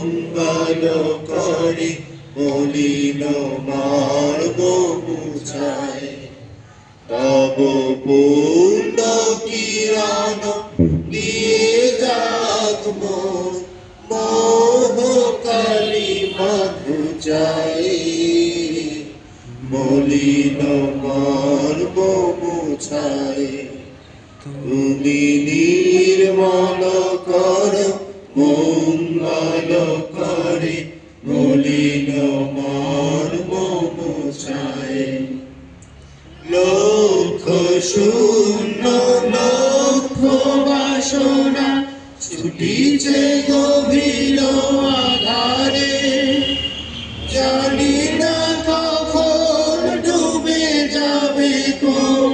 মঙ্গল করে মলিন মার্গ মুছায়। তব পূর্ণ কিরণ দিয়ে যাক মোর মোহ কালিমা ঘুচায়। মলিন মার্গ মুছায়। তুমি নির্মল কর মঙ্গল করে মলিন মর্ম মুছায়। লক্ষ শূন্য লক্ষ বাসনা ছুটিছে গভীর আধারে। জানি না কখন ডুবে যাবে কোন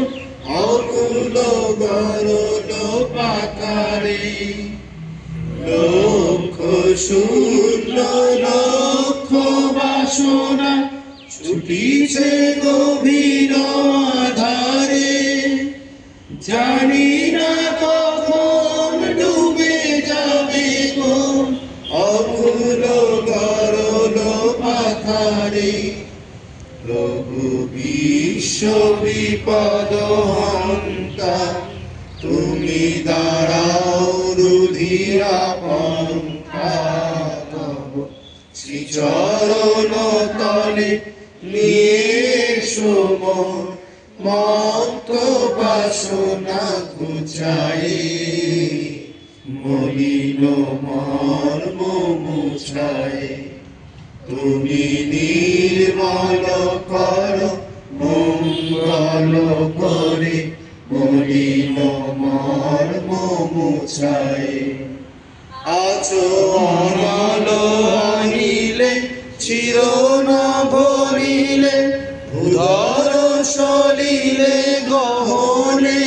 অকুল গরল পাতারে। লক্ষ শূন্য লক্ষ বাসনা ছুটিছে গভীর আধারে। জানি না কখন ডুবে যাবে কোন অকুল গরল পাতারে। প্রভু বিশ্ব বিপদ হন্তা তুমি দাঁড়াও রুধিরা পন্থা। শ্রীচরণ তলে নিয়ে মোর মত বাসনা ঘুচায়। মলিন মর্ম মুছায়। তুমি নির্মল কর মঙ্গল করে মলিন মর্ম মুছায়। আছো অনল অনিলে চির ভরিলে উদর সলিলে গহনে।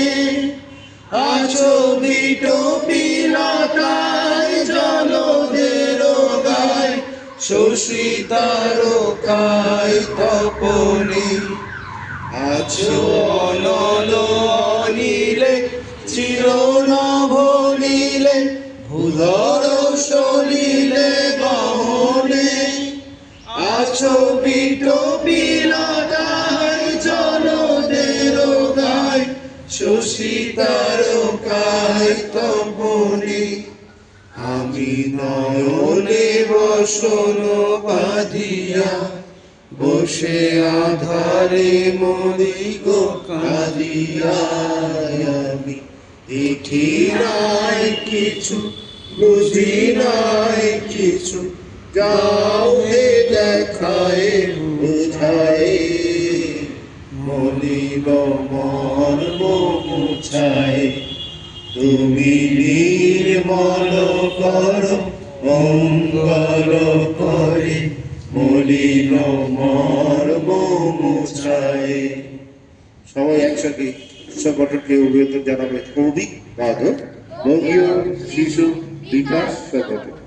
আছো বিটপিলতায় জলদের গায় শশী তারকায় তপনে। আছো অনল অনিলে চির ভরিলে উদর সলিলে গহনে। আছো বিটপিলতায় জলদের গায় শশী তারকায় তপনে। আমি নয়নে বসন বাঁধিয়া বসে আধারে মরি গো কাঁদিয়া। আমি দেখি নাই কিছু বুঝি নাই কিছু যাও হে দেখায় বুঝায়। মলিন মর্ম মুছায়। তুমি নির্মল কর মঙ্গল করে মলিন মর্ম মুছায়। সবাই একসাথে সকলকে অভিনন্দন জানাবে কৌভিক বাদক বঙ্গীয় শিশু বিকাশ সংগঠন।